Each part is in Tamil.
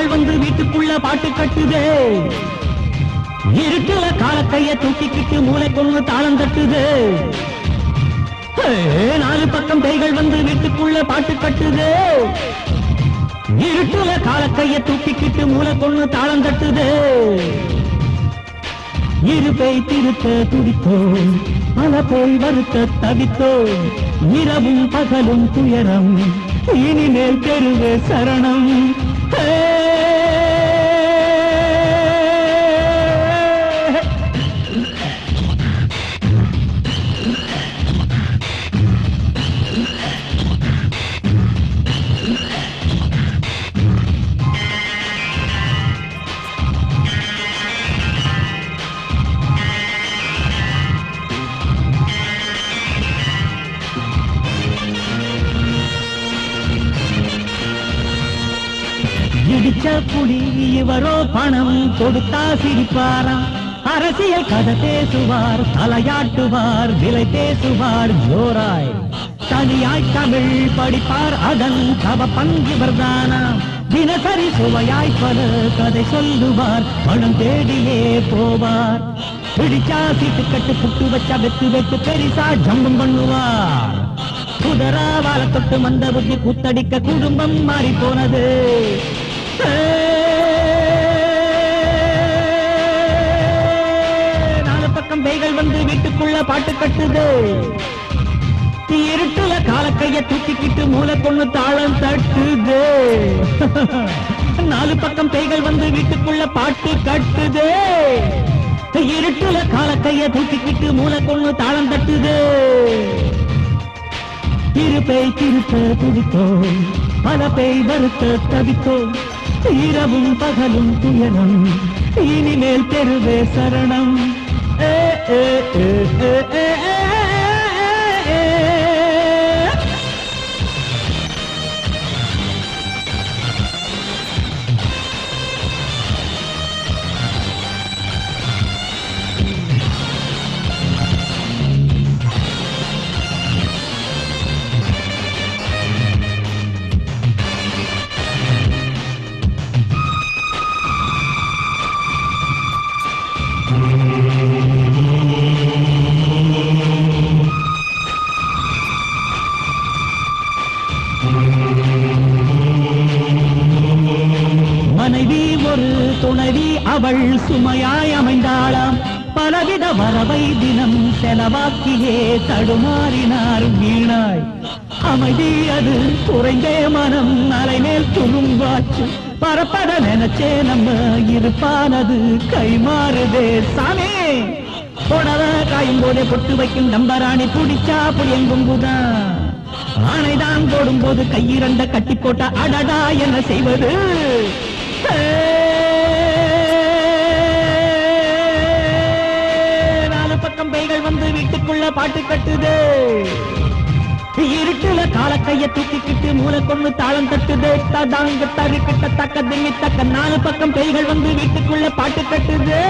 பேய்கள் வந்து வீட்டுக்குள்ள பாட்டு கட்டுதே, இருட்டுல காலக்கைய தூக்கிக்கிட்டு மூளை கொண்டு தாளம் தட்டுது. நாலு பக்கம் பேய்கள் வந்து வீட்டுக்குள்ள பாட்டு கட்டுது, இருட்டுல காலக்கைய தூக்கிக்கிட்டு மூளை கொண்டு தாளம் தட்டுது. இரு பேய் திருத்த துடித்தோம், பல பேய் வருத்த தவித்தோம், இரவும் பகலும் துயரம், இனிமேல் தெருவே சரணம். இடிச்ச புலி இவரோ பணம் கொடுத்தா சிரிப்பாராம், அரசியல் கதை பேசுவார், தலையாட்டுவார், விலை பேசுவார் ஜோராய், தனியாய் தமிழ் படிப்பார், அதன் தவ பங்கிவர்தானா, தினசரி சுவையாய் பல கதை சொல்லுவார், பணம் தேடியே போவார், பிடிச்சா சீட்டு கட்டு புட்டு வச்சா வெத்து வெட்டு பெரிசா ஜம்பம் பண்ணுவார், குதிரா வாழ தொட்டு மந்த புத்தி குத்தடிக்க குடும்பம் மாறி போனது. நாலு பக்கம் பேய்கள் வந்து வீட்டுக்குள்ள பாட்டு கட்டுது, இருட்டுல காலக்கைய தூக்கிக்கிட்டு மூளை கொண்டு தாளம் தட்டுது. நாலு பக்கம் பேய்கள் வந்து வீட்டுக்குள்ள பாட்டு கட்டுது, இருட்டுல காலக்கைய தூக்கிக்கிட்டு மூளை கொண்டு தாளம் தட்டுது. இரு பேய் திருத்த துடித்தோம், பல பேய் வருத்த தவித்தோம், இரவும் பகலும் துயரம், இனிமேல் தெருவே சரணம். மனைவி ஒரு துணைவி அவள் சுமையாய் அமைந்தாளாம், பலவித வரவை தினம் செலவாக்கியே தடுமாறினார் வீணாய், அமைதி அது குறைந்தே மனம் அலைமேல் துரும்பாச்சு, பரப்பட நினைச்சே நம்ம இருப்பானது கைமாறுதே சாமி. புடவ காயும் போதே பொட்டு வைக்கும் நம்பராணி புடிச்சா புளியங்கும்புதான், ஆணைதான் போடும் போது கையிரண்ட கட்டி போட்ட அடடா என்ன செய்வது. நாலு பக்கம் பேய்கள் வந்து வீட்டுக்குள்ள பாட்டு கட்டுது, இருட்டுல காலக்கைய தூக்கிக்கிட்டு மூளை கொண்டு தாளம் தட்டுது. ததாங்க தருக்கிட்ட தக்க திங்கி தக்க நாலு பக்கம் பேய்கள் வந்து வீட்டுக்குள்ள பாட்டு கட்டுது,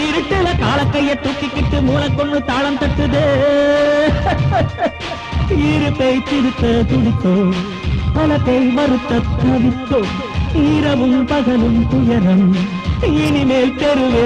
இருட்டுல காலக்கைய தூக்கிக்கிட்டு மூளை கொண்டு தாளம் தட்டுது. இரு பேய் திருத்த துடித்தோம், பல பேய் வருத்த தவித்தோம், இரவும் பகலும் துயரம், இனிமேல் தெருவே